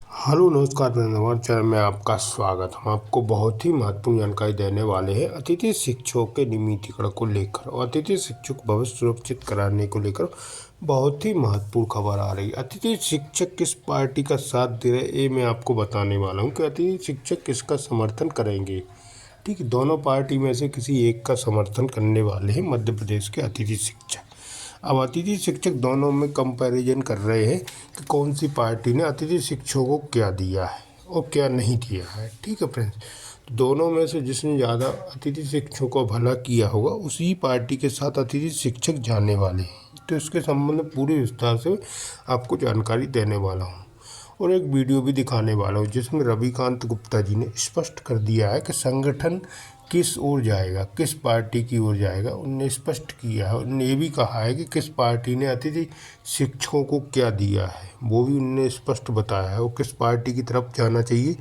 Hello नमस्कार हमारे channel में आपका स्वागत। हम आपको बहुत ही महत्वपूर्ण जानकारी देने वाले हैं अतिथि शिक्षकों के नियमितीकरण को लेकर और अतिथि शिक्षक भविष्य सुरक्षित कराने को लेकर बहुत ही महत्वपूर्ण खबर आ रही है। अतिथि शिक्षक किस पार्टी का साथ दे रहे ये मैं आपको बताने वाला हूँ कि अतिथि शिक्षक किसका समर्थन करेंगे। ठीक है, दोनों पार्टी में से किसी एक का समर्थन करने वाले हैं मध्य प्रदेश के अतिथि शिक्षक। अब अतिथि शिक्षक दोनों में कंपैरिजन कर रहे हैं कि कौन सी पार्टी ने अतिथि शिक्षकों को क्या दिया है और क्या नहीं दिया है। ठीक है फ्रेंड्स, तो दोनों में से जिसने ज़्यादा अतिथि शिक्षकों को भला किया होगा उसी पार्टी के साथ अतिथि शिक्षक जाने वाले हैं। तो इसके संबंध में पूरी विस्तार से आपको जानकारी देने वाला हूँ और एक वीडियो भी दिखाने वाला हूँ जिसमें रविकांत गुप्ता जी ने स्पष्ट कर दिया है कि संगठन किस ओर जाएगा, किस पार्टी की ओर जाएगा। उनने स्पष्ट किया है, उनने ये भी कहा है कि किस पार्टी ने अतिथि शिक्षकों को क्या दिया है, वो भी उनने स्पष्ट बताया है। और किस पार्टी की तरफ जाना चाहिए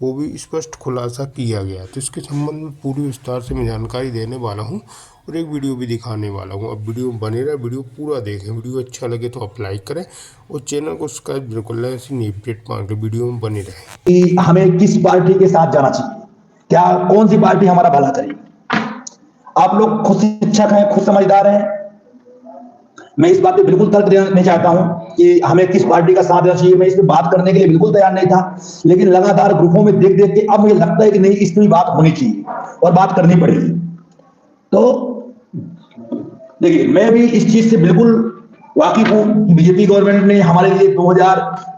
वो भी स्पष्ट खुलासा किया गया। तो इसके संबंध में पूरी विस्तार से मैं जानकारी देने वाला हूँ और एक वीडियो भी दिखाने वाला हूँ। अब वीडियो में बने रहे, वीडियो पूरा देखें। वीडियो अच्छा लगे तो आप लाइक करें और चैनल को सब्सक्राइब बिल्कुल ऐसी नई अपडेट पाने के वीडियो में बने रहें कि हमें किस पार्टी के साथ जाना चाहिए, क्या कौन सी पार्टी हमारा भला करेगी। आप लोग खुद शिक्षक हैं, खुद समझदार हैं। मैं इस बात पे बिल्कुल तर्क देना नहीं चाहता हूं कि हमें किस पार्टी का साथ देना चाहिए। मैं इस पे बात करने के लिए बिल्कुल तैयार नहीं था, लेकिन लगातार ग्रुपों में देख देख के अब मुझे लगता है कि नहीं, इस पे बात होनी चाहिए और बात करनी पड़ेगी। तो देखिए, मैं भी इस चीज से बिल्कुल वाकिफ हूं कि बीजेपी गवर्नमेंट ने हमारे लिए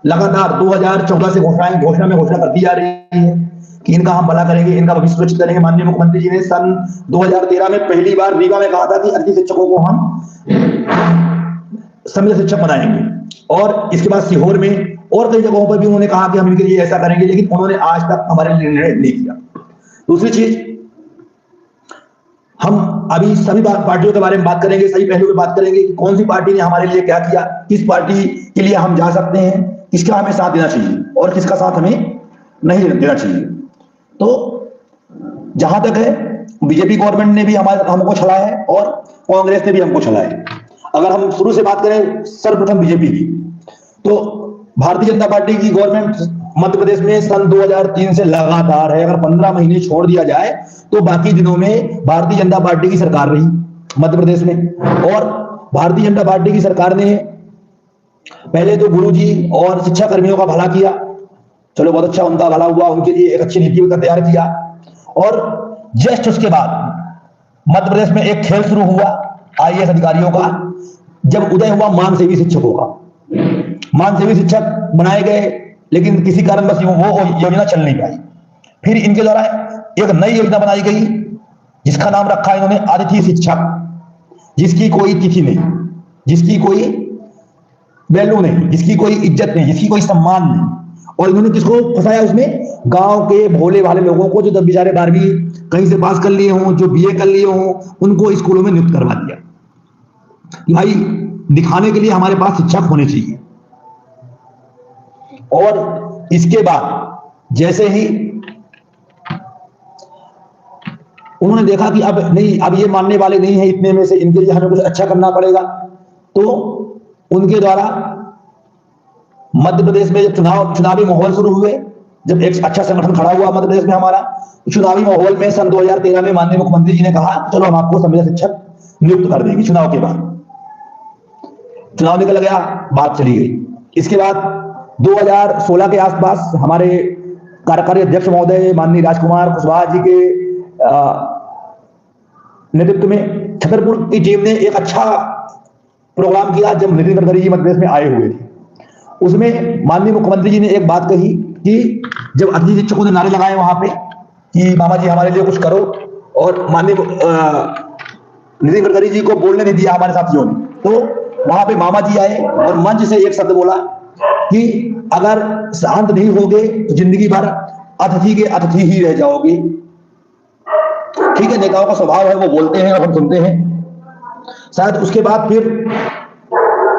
लगातार 2014 से घोषणा कर दी जा रही है कि इनका हम भला करेंगे, इनका भविष्य सुरक्षित करेंगे। माननीय मुख्यमंत्री जी ने सन 2013 में पहली बार रीवा में कहा था कि अतिथि शिक्षकों को हम समृद्ध शिक्षक बनाएंगे, और इसके बाद सीहोर में और कई जगहों पर भी उन्होंने कहा कि हम इनके लिए ऐसा करेंगे, लेकिन उन्होंने आज तक हमारे लिए निर्णय नहीं किया। दूसरी चीज, हम अभी सभी पार्टियों के बारे में बात करेंगे, सही पहलू में बात करेंगे कि कौन सी पार्टी ने हमारे लिए क्या किया, किस पार्टी के लिए हम जा सकते हैं, किसका हमें साथ देना चाहिए और किसका साथ हमें नहीं देना चाहिए। तो जहां तक है, बीजेपी गवर्नमेंट ने भी हमको छला है और कांग्रेस ने भी हमको छला है। अगर हम शुरू से बात करें सर्वप्रथम बीजेपी की, तो भारतीय जनता पार्टी की गवर्नमेंट मध्य प्रदेश में सन 2003 से लगातार है। अगर 15 महीने छोड़ दिया जाए तो बाकी दिनों में भारतीय जनता पार्टी की सरकार रही मध्य प्रदेश में। और भारतीय जनता पार्टी की सरकार ने पहले तो गुरुजी और शिक्षा कर्मियों का भला किया, चलो बहुत अच्छा, उनका भला हुआ, उनके लिए एक अच्छी नीति का तैयार किया। और जस्ट उसके बाद मध्य प्रदेश में एक खेल शुरू हुआ आईएएस अधिकारियों का, जब उदय हुआ मानसेवी शिक्षकों का। मानसेवी शिक्षक बनाए गए, लेकिन किसी कारणवश वो योजना चल नहीं पाई। फिर इनके द्वारा एक नई योजना बनाई गई जिसका नाम रखा इन्होंने अतिथि शिक्षक, जिसकी कोई तिथि नहीं, जिसकी कोई वैल्यू नहीं, जिसकी कोई इज्जत नहीं, जिसकी कोई सम्मान नहीं। और इन्होंने किसको फंसाया उसमें? गांव के भोले भाले लोगों को, जो बेचारे 12वीं कहीं से पास कर लिए हों, जो बीए कर लिए हों, उनको स्कूलों में नियुक्त करवा दिया कि भाई दिखाने के लिए हमारे पास शिक्षक होने चाहिए। और इसके बाद जैसे ही उन्होंने देखा कि अब नहीं, अब ये मानने वाले नहीं है इतने में से, इनके लिए हमें कुछ अच्छा करना पड़ेगा, तो उनके द्वारा मध्य प्रदेश में जब चुनावी माहौल शुरू हुए, जब एक अच्छा संगठन खड़ा हुआ मध्य प्रदेश में हमारा, चुनावी माहौल में सन 2013 में माननीय मुख्यमंत्री जी ने कहा चलो हम आपको समृद्ध शिक्षक नियुक्त कर देंगे। चुनाव के बाद चुनाव निकल गया, बात चली गई। इसके बाद 2016 के आसपास हमारे कार्यकारी अध्यक्ष महोदय माननीय राजकुमार कुशवाहा जी के नेतृत्व में छतरपुर की टीम ने एक अच्छा प्रोग्राम किया जब नितिन गडकरी जी मध्य प्रदेश में आए हुए थे। उसमें माननीय मुख्यमंत्री जी ने एक बात कही कि जब अतिथि शिक्षकों ने नारे लगाए वहां पे कि मामा जी हमारे लिए कुछ करो, और माननीय नितिन गडकरी जी को बोलने नहीं दिया हमारे साथियों ने, तो वहां पे मामा जी आए और मंच से एक शब्द बोला कि अगर शांत नहीं होगे तो जिंदगी भर अतिथि के अतिथि ही रह जाओगे। ठीक है, नेताओं का स्वभाव है, वो बोलते हैं और हम सुनते हैं। शायद उसके बाद फिर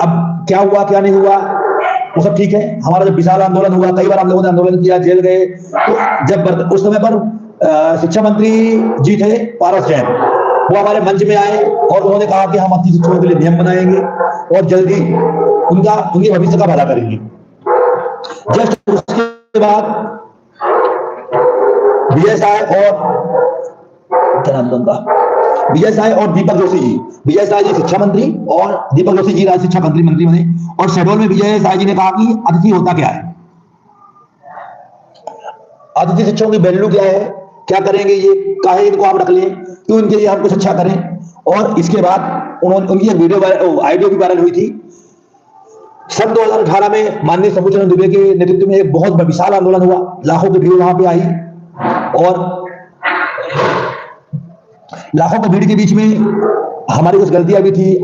अब क्या हुआ क्या नहीं हुआ वो सब ठीक है। हमारा जब विशाल आंदोलन हुआ, कई बार हम लोगों ने आंदोलन किया, जेल गए, तो जब उस समय पर शिक्षा मंत्री जी थे पारस जैन, वो हमारे मंच में आए और उन्होंने कहा कि हम अतिथि शिक्षकों के लिए नियम बनाएंगे और जल्दी उनकी भविष्य का भला करेंगे। जस्ट उसके बाद विजय साय और क्या नाम था उनका, विजय साय और दीपक जोशी जी। विजय साय जी शिक्षा मंत्री और दीपक जोशी जी राज्य शिक्षा मंत्री बने। और शहडोल में विजय साय जी ने कहा कि अतिथि होता क्या है, अतिथि शिक्षकों की वैल्यू क्या है, क्या करेंगे ये, काहे इनको आप रख लें, क्यों इनके लिए हम कुछ अच्छा करें। और इसके बाद उन्होंने उनकी एक ऑडियो भी वायरल हुई थी। सन 2018 में माननीय शंभू चरण दुबे के नेतृत्व में एक बहुत विशाल आंदोलन हुआ, लाखों की भीड़ वहां पे आई और लाखों की भीड़ के बीच में हमारी कुछ गलतियां भी थी,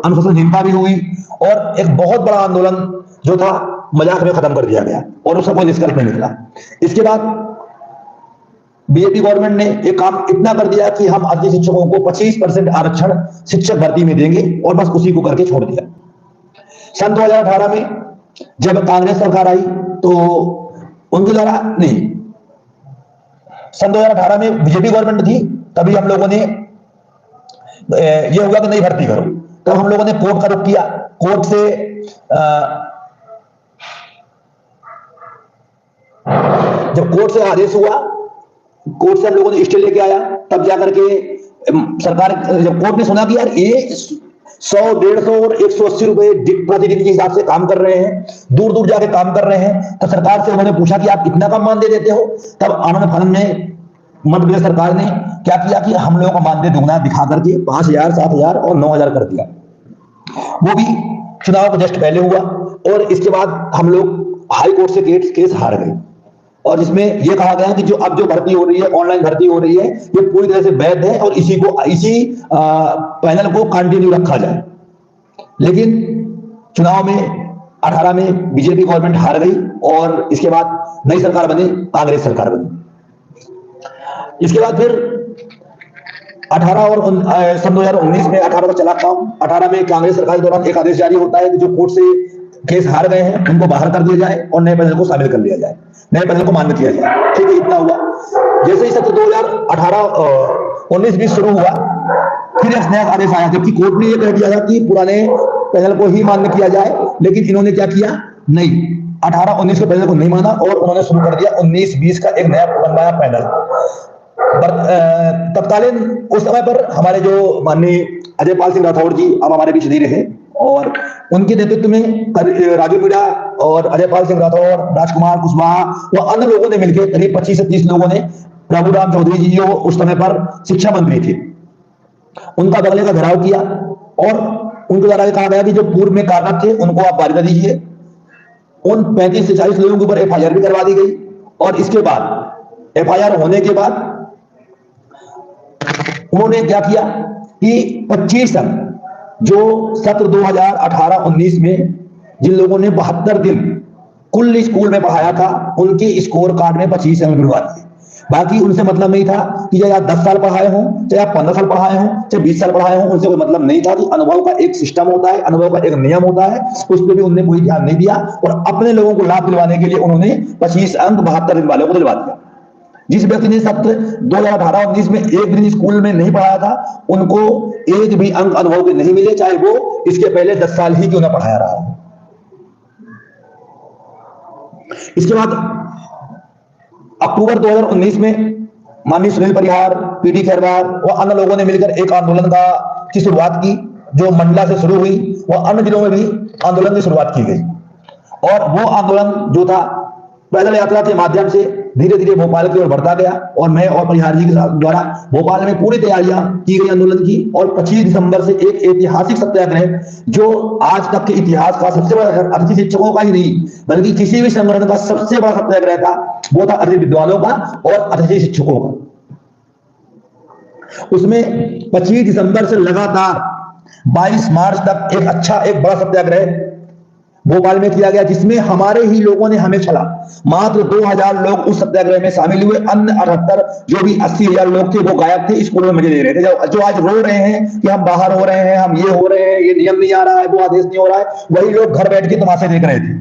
अनुशासनहीनता भी हुई और एक बहुत बड़ा आंदोलन जो था मजाक में खत्म कर दिया गया और उसका कोई निष्कर्ष नहीं निकला। इसके बाद बीजेपी गवर्नमेंट ने एक काम इतना कर दिया कि हम अतिथि शिक्षकों को 25% आरक्षण शिक्षक भर्ती में देंगे और बस उसी को करके छोड़ दिया। सन 2018 में जब कांग्रेस सरकार आई तो उनके द्वारा नहीं, सन 2018 में बीजेपी गवर्नमेंट थी, तभी हम लोगों ने ये हुआ कि नहीं भर्ती करो, तब हम लोगों ने कोर्ट का रुख किया। कोर्ट से जब कोर्ट से आदेश हुआ, कोर्ट से हम लोगों ने स्टे लेके आया, तब जाकर के सरकार, जब कोर्ट ने सुना कि यार ये 100, 150 और 180 रुपए प्रतिदिन के हिसाब से काम कर रहे हैं, दूर दूर जाके काम कर रहे हैं, तो सरकार से उन्होंने पूछा कि आप इतना कम मानदेय देते हो। तब आनंद फानंद में मध्य प्रदेश सरकार ने क्या किया कि हम लोगों का मानदेय दुगना दिखा करके 5,000, 7,000 और 9,000 कर दिया। वो भी चुनाव को जस्ट पहले हुआ और इसके बाद हम लोग हाई कोर्ट से केस हार गए और जिसमें यह कहा गया कि जो अब जो भर्ती हो रही है, ऑनलाइन भर्ती हो रही है, ये पूरी तरह से वैध है और इसी पैनल को कंटिन्यू रखा जाए। लेकिन चुनाव में 18 में बीजेपी गवर्नमेंट हार गई और इसके बाद नई सरकार बनी, कांग्रेस सरकार बनी। इसके बाद फिर 18 और सन 2019 में 18 का चला काम। 18 में कांग्रेस सरकार के दौरान एक आदेश जारी होता है कि जो कोर्ट से केस हार गए हैं उनको बाहर कर दिया जाए और नए पैनल को शामिल कर लिया जाए, नए पैनल को मान्य किया जाए। ठीक है, इतना हुआ। जैसे ही सत्र 2018-19-20 शुरू हुआ, फिर एक नया आदेश आया, जबकि कोर्ट ने यह कह दिया था कि पुराने पैनल को ही मान्य किया जाए, लेकिन इन्होंने क्या किया, नहीं, 18-19 के पैनल को नहीं माना और उन्होंने शुरू कर दिया 19-20 का एक नया बनवाया पैनल। तत्कालीन उस समय पर हमारे जो माननीय अजय पाल सिंह राठौड़ जी अब हमारे बीच नहीं रहे और उनके नेतृत्व में राजू मीणा और अजय पाल सिंह राठौड़, राजकुमार कुशवाहा व अन्य लोगों ने मिलकर करीब 25 से 30 लोगों ने, प्रभुराम चौधरी जी जो उस समय पर शिक्षा मंत्री थे, उनका बगले का घेराव किया और उनके द्वारा कहा गया कि जो पूर्व में कार्यरत थे उनको आप वारिदा दीजिए। उन 35 से 40 लोगों के ऊपर FIR भी करवा दी गई और इसके बाद FIR होने के बाद उन्होंने क्या किया कि 25 अंक जो सत्र 2018-19 में जिन लोगों ने 72 दिन कुल स्कूल में पढ़ाया था, उनके स्कोर कार्ड में 25 अंक गिरवा दिए। बाकी उनसे मतलब नहीं था कि चाहे आप 10 साल पढ़ाए हों, चाहे आप 15 साल पढ़ाए हों, चाहे 20 साल पढ़ाए हों, उनसे कोई मतलब नहीं था। कि अनुभव का एक सिस्टम होता है, अनुभव का एक नियम होता है, उस पर भी उन्होंने कोई ध्यान नहीं दिया और अपने लोगों को लाभ दिलवाने के लिए उन्होंने 25 अंक 72 दिन वालों को दिलवा दिया। जिस व्यक्ति ने सत्र 2018-19 में एक दिन स्कूल में नहीं पढ़ाया था, उनको एक भी अंक अनुभव के नहीं मिले, चाहे वो इसके पहले 10 साल ही क्यों ना पढ़ाया रहा हो। इसके बाद अक्टूबर 2019 में माननीय सुनील परिहार, पीडी खैरवार व अन्य लोगों ने मिलकर एक आंदोलन की शुरुआत की, जो मंडला से शुरू हुई व अन्य जिलों में भी आंदोलन की शुरुआत की गई। और वो आंदोलन जो था पैदल यात्रा के माध्यम से धीरे धीरे भोपाल की ओर बढ़ता गया और मैं और परिहार जी के द्वारा भोपाल में पूरी तैयारियां की गई आंदोलन की और 25 दिसंबर से एक ऐतिहासिक सत्याग्रह, जो आज तक के इतिहास का सबसे बड़ा, अतिथि शिक्षकों का ही नहीं बल्कि किसी भी संगठन का सबसे बड़ा सत्याग्रह था, वो था अतिथि विद्वानों का और अतिथि शिक्षकों का। उसमें 25 दिसंबर से लगातार 22 मार्च तक एक बड़ा सत्याग्रह भोपाल में किया गया, जिसमें हमारे ही लोगों ने हमें चला। मात्र 2000 लोग उस सत्याग्रह में शामिल हुए, अन्य 78 जो भी 80,000 लोग थे वो गायब थे, स्कूलों में मजे ले रहे थे। जो आज रो रहे हैं कि हम बाहर हो रहे हैं, हम ये हो रहे हैं, ये नियम नहीं आ रहा है, वो आदेश नहीं हो रहा है, वही लोग घर बैठ के तमाशे देख रहे थे।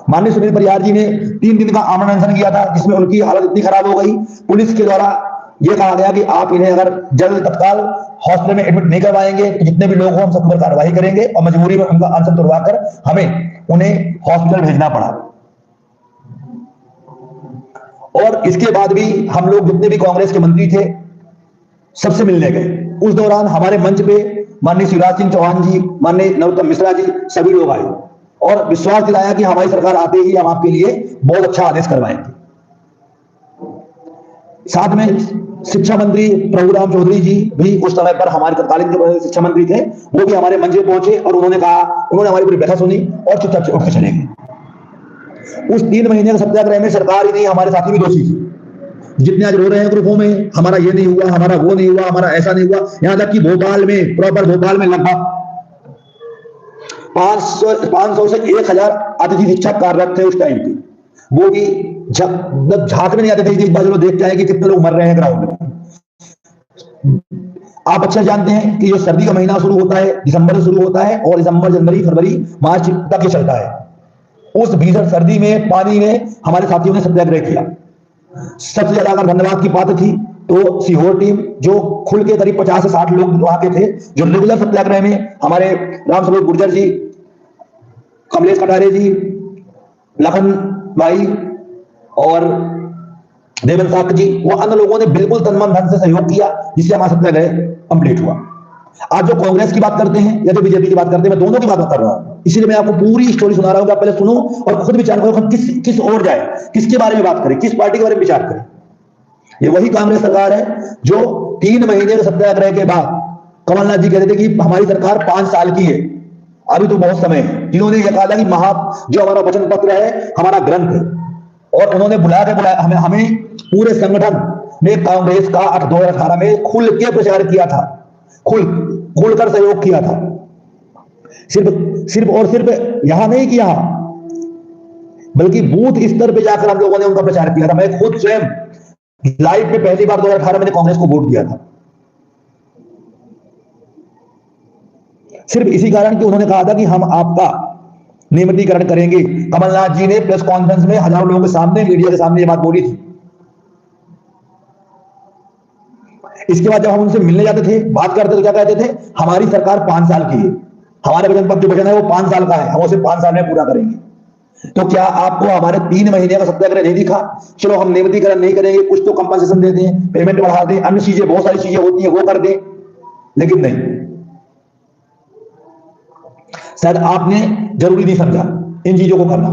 माननीय सुनील परिहार जी ने 3 दिन का आमरण अनशन किया था, जिसमें उनकी हालत इतनी खराब हो गई, पुलिस के द्वारा ये कहा गया कि आप इन्हें अगर जल्द तत्काल हॉस्पिटल में एडमिट नहीं करवाएंगे तो जितने भी लोग हो हम सब पर कार्रवाई करेंगे, और मजबूरी में उनका अनशन तुड़वाकर हमें उन्हें हॉस्पिटल भेजना पड़ा। और इसके बाद भी हम लोग जितने भी कांग्रेस के मंत्री थे सबसे मिलने गए। उस दौरान हमारे मंच पे माननीय शिवराज सिंह चौहान जी, माननीय नरोत्तम मिश्रा जी, सभी लोग आए और विश्वास दिलाया कि हमारी सरकार आते ही हम आपके लिए बहुत अच्छा आदेश करवाएंगे। साथ में शिक्षा मंत्री प्रभुराम चौधरी जी भी उस समय पर हमारे तत्कालीन जो शिक्षा मंत्री थे वो भी हमारे मंच पे पहुंचे और उन्होंने हमारी पूरी व्यथा सुनी और चुपचाप उठ के चले गए। उस 3 महीने के सत्याग्रह में सरकार ही नहीं, हमारे साथी भी दोषी थे। जितने आज रो रहे हैं ग्रुपों में, हमारा ये नहीं हुआ, हमारा वो नहीं हुआ, हमारा ऐसा नहीं हुआ, यहां तक कि भोपाल में, प्रॉपर भोपाल में लगभग 500 से 1000 अतिथि शिक्षक कार्यरत थे उस टाइम पे। वो भी जब झांक में नहीं आते थे, एक बार देख के आए कि कितने लोग मर रहे हैं ग्राउंड में। आप अच्छा जानते हैं कि जो सर्दी का महीना शुरू होता है दिसंबर से शुरू होता है और दिसंबर, जनवरी, फरवरी, मार्च तक ये चलता है। उस भीषण सर्दी में, पानी में हमारे साथियों ने सत्याग्रह किया। सबसे ज्यादा अगर धन्यवाद की बात थी तो सीहोर टीम, जो खुल के करीब 50 से 60 लोग वहां के थे, जो रेगुलर सत्याग्रह में हमारे रामस्वरूप गुर्जर जी, कमलेश कटारे जी, लखन भाई और देवेंद्र साक जी, वो अन्य लोगों ने बिल्कुल तन मन धन से सहयोग किया, जिससे हमारा सत्याग्रह कंप्लीट हुआ। आज जो कांग्रेस की बात करते हैं या जो बीजेपी की बात करते हैं, मैं दोनों की बात कर रहा हूं, इसीलिए मैं आपको पूरी स्टोरी सुना रहा हूं कि आप पहले सुनो और खुद विचार करो हम किस ओर जाए, किसके बारे में बात करें, किस पार्टी के बारे में विचार करें। ये वही कांग्रेस सरकार है जो 3 महीने के सत्याग्रह के बाद कमलनाथ जी कहते थे कि हमारी सरकार 5 साल की है, अभी तो बहुत समय है। जिन्होंने यह कहा था कि जो हमारा वचन पत्र है, हमारा ग्रंथ है, और उन्होंने बुलाया हमें पूरे संगठन ने कांग्रेस का 2018 में खुल के प्रचार किया था, खुलकर सहयोग किया था। सिर्फ यहां नहीं किया, बल्कि बूथ स्तर पे जाकर हम लोगों ने उनका प्रचार किया था। मैं खुद स्वयं लाइव में पहली बार 2018 में कांग्रेस को वोट दिया था, सिर्फ इसी कारण कि उन्होंने कहा था कि हम आपका नियमितीकरण करेंगे। कमलनाथ जी ने प्रेस कॉन्फ्रेंस में हजारों लोगों के सामने, मीडिया के सामने ये बात बोली थी। इसके बाद जब हम उनसे मिलने जाते थे, बात करते थे, क्या कहते थे, हमारी सरकार 5 साल की है, हमारे वचन पत्र जो वचन है वो 5 साल का है, हम उसे 5 साल में पूरा करेंगे। तो क्या आपको हमारे 3 महीने का सत्याग्रह नहीं दिखा? चलो हम नियमितीकरण नहीं करेंगे, कुछ तो कंपनसेशन दे दें, पेमेंट बढ़ा दें, अन्य चीजें, बहुत सारी चीजें होती है वो कर दें, लेकिन नहीं। शायद आपने जरूरी नहीं समझा इन चीजों को करना।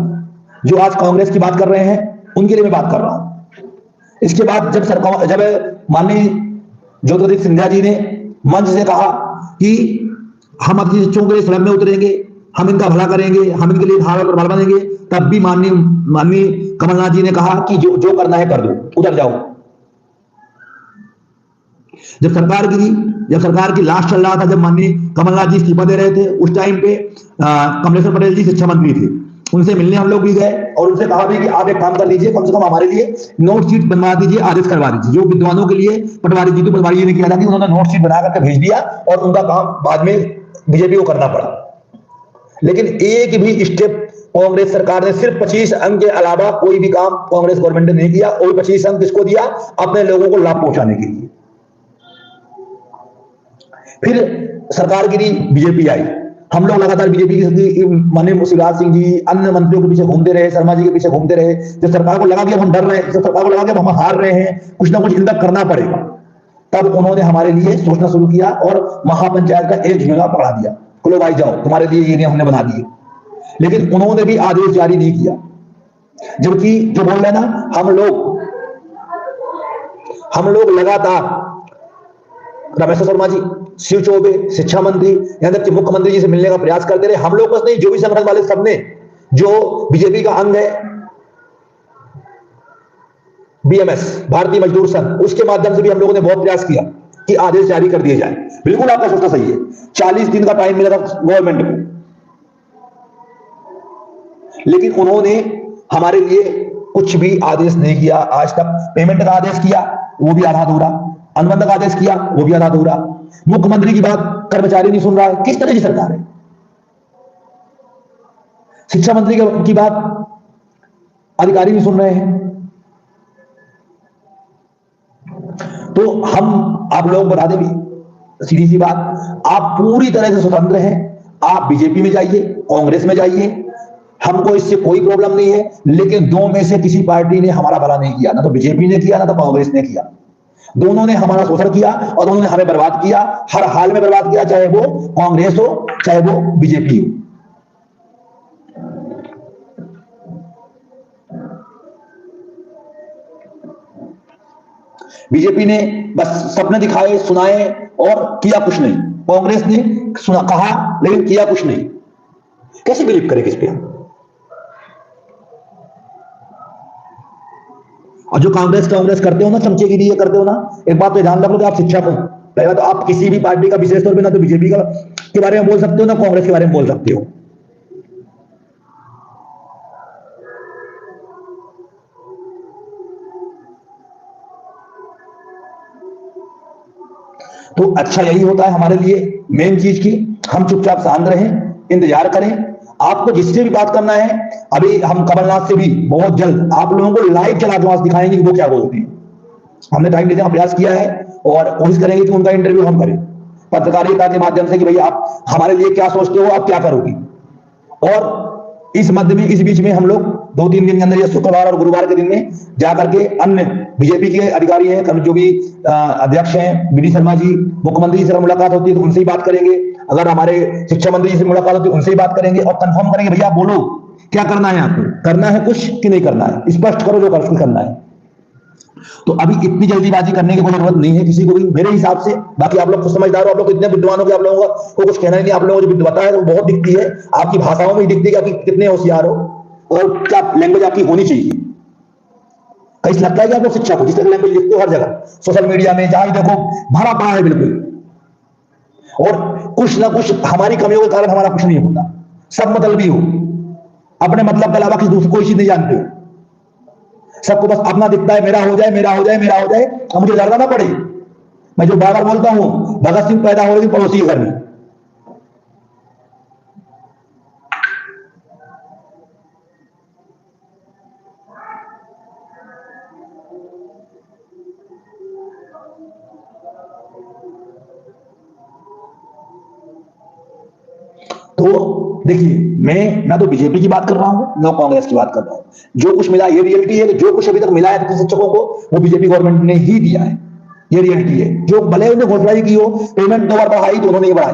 जो आज कांग्रेस की बात कर रहे हैं उनके लिए मैं बात कर रहा हूं। इसके बाद जब माननीय ज्योतिरादित्य सिंधिया जी ने मंच से कहा कि हम अपनी शिक्षकों के लिए सड़क में उतरेंगे, हम इनका भला करेंगे, हम इनके लिए धारा पर बल बनेंगे, तब भी माननीय कमलनाथ जी ने कहा कि जो करना है कर दो, उतर जाओ। जब सरकार की लास्ट चल रहा था, जब माननीय कमलनाथ जी इस्तीफा दे रहे थे, उस टाइम पे कमलेश्वर पटेल जी शिक्षा मंत्री थे, उनसे मिलने हम लोग भी गए और उनसे कहा भी कि आप एक काम कर लीजिए, कम से कम हमारे लिए नोट शीट बनवा दीजिए, आदेश करवा दीजिए। जो विद्वानों के लिए जीतू पटवारी जी ने किया था कि उन्होंने नोट शीट बना करके भेज दिया और उनका काम बाद में बीजेपी को करना पड़ा। लेकिन एक भी स्टेप कांग्रेस सरकार ने, सिर्फ 25 अंक के अलावा कोई भी काम कांग्रेस गवर्नमेंट ने नहीं किया। और 25 अंक किसको दिया? अपने लोगों को लाभ पहुंचाने के लिए। फिर सरकार गिरी, बीजेपी आई, हम लोग लगातार बीजेपी की माननीय शिवराज सिंह जी, अन्य मंत्रियों के पीछे घूमते रहे, शर्मा जी के पीछे घूमते रहे। जब सरकार को लगा कि हम डर रहे हैं, जब सरकार को लगा कि हम हार रहे हैं, कुछ ना कुछ इनका करना पड़ेगा, तब उन्होंने हमारे लिए सोचना शुरू किया और महापंचायत का एक झूला पकड़ा दिया, बोलो भाई जाओ, तुम्हारे लिए ये नियम हमने बना दिए। लेकिन उन्होंने भी आदेश जारी नहीं किया। जबकि जो बोल रहे ना, हम लोग लगातार रमेश शर्मा जी, शिव चौबे, शिक्षा मंत्री, यहां तक कि मुख्यमंत्री जी से मिलने का प्रयास करते रहे। हम लोग बस नहीं, जो भी संगठन वाले सबने, जो बीजेपी का अंग है बीएमएस, भारतीय मजदूर संघ, उसके माध्यम से भी हम लोगों ने बहुत प्रयास किया कि आदेश जारी कर दिए जाए। बिल्कुल आपका सोचना सही है, 40 दिन का टाइम मिला था गवर्नमेंट को, लेकिन उन्होंने हमारे लिए कुछ भी आदेश नहीं किया आज तक। पेमेंट का आदेश किया, वो भी आधा अधूरा, अनुबंध का आदेश किया, वो भी आधा अधूरा। मुख्यमंत्री की बात कर्मचारी नहीं सुन रहा है, किस तरह की सरकार है? शिक्षा मंत्री की बात अधिकारी नहीं सुन रहे हैं। हम आप लोगों को बता दें भी सीधी सी बात, आप पूरी तरह से स्वतंत्र हैं। आप बीजेपी में जाइए, कांग्रेस में जाइए, हमको इससे कोई प्रॉब्लम नहीं है। लेकिन दो में से किसी पार्टी ने हमारा भला नहीं किया, ना तो बीजेपी ने किया, ना तो कांग्रेस ने किया। दोनों ने हमारा शोषण किया और दोनों ने हमें बर्बाद किया, हर हाल में बर्बाद किया, चाहे वो कांग्रेस हो चाहे वो बीजेपी हो। बीजेपी ने बस सपने दिखाए, सुनाए और किया कुछ नहीं। कांग्रेस ने सुना, कहा, लेकिन किया कुछ नहीं। कैसे बिलीव करें किस पे हम? और जो कांग्रेस करते हो ना, चमचे के लिए करते हो ना, एक बात तो ध्यान रखो कि आप शिक्षक हो। पहले तो आप किसी भी पार्टी का विशेष तौर पे ना तो बीजेपी का के बारे में बोल सकते हो, ना कांग्रेस के बारे में बोल सकते हो। तो अच्छा यही होता है हमारे लिए मेन चीज की, हम चुपचाप शांत रहें, इंतजार करें। आपको जिससे भी बात करना है, अभी हम कमलनाथ से भी बहुत जल्द आप लोगों को लाइव चला के वहां दिखाएंगे कि वो क्या बोलते हैं। हमने टाइम लेने का प्रयास किया है और कोशिश करेंगे कि उनका इंटरव्यू हम करें पत्रकारिता के माध्यम से कि भैया आप हमारे लिए क्या सोचते हो, आप क्या करोगी। और इस मध्य में, इस बीच में हम लोग 2-3 दिन के अंदर, शुक्रवार और गुरुवार के दिन में जाकर के अन्य बीजेपी के अधिकारी हैं, जो भी अध्यक्ष हैं, बीडी शर्मा जी, मुख्यमंत्री से मुलाकात होती है तो उनसे ही बात करेंगे। अगर हमारे शिक्षा मंत्री से मुलाकात होती है उनसे ही बात करेंगे और कंफर्म करेंगे भैया बोलो क्या करना है, आपको करना है कुछ कि नहीं करना है, स्पष्ट करो जो करना है। तो अभी इतनी जल्दीबाजी करने की कोई जरूरत नहीं है किसी को भी, मेरे हिसाब से। बाकी आप लोग तो समझदार हो, आप लोग इतने विद्वान हो कि आप लोगों को कुछ कहना ही नहीं। आप लोगों को जो विद्वता है वो बहुत दिखती है, आपकी भाषाओं में ही दिखती है कि आप कितने होशियार हो और क्या लैंग्वेज आपकी होनी चाहिए। कहीं लगता है कि आप लोग शिक्षा को जिस तरह लैंग्वेज लिखते हो हर जगह, सोशल मीडिया में जहां देखो भरा पड़ा है बिल्कुल। और कुछ ना कुछ हमारी कमियों के कारण हमारा कुछ नहीं होता, सब मतलबी हो, अपने मतलब के अलावा किसी दूसरे कोई चीज नहीं जानते हो। सबको बस अपना दिखता है, मेरा हो जाए, मेरा हो जाए, मेरा हो जाए, और मुझे लड़ना ना पड़े। मैं जो बार बार बोलता हूं, भगत सिंह पैदा हो रही थी पड़ोसी के घर में। तो देखिए, मैं ना तो बीजेपी की बात कर रहा हूं ना कांग्रेस की बात कर रहा हूं। जो कुछ मिला ये रियलिटी है कि जो कुछ अभी तक मिला है शिक्षकों को वो बीजेपी गवर्नमेंट ने ही दिया है, ये रियलिटी है। जो भले उन्होंने घोषणा की हो, पेमेंट 2 बार बढ़ाई तो उन्होंने बढ़ाई,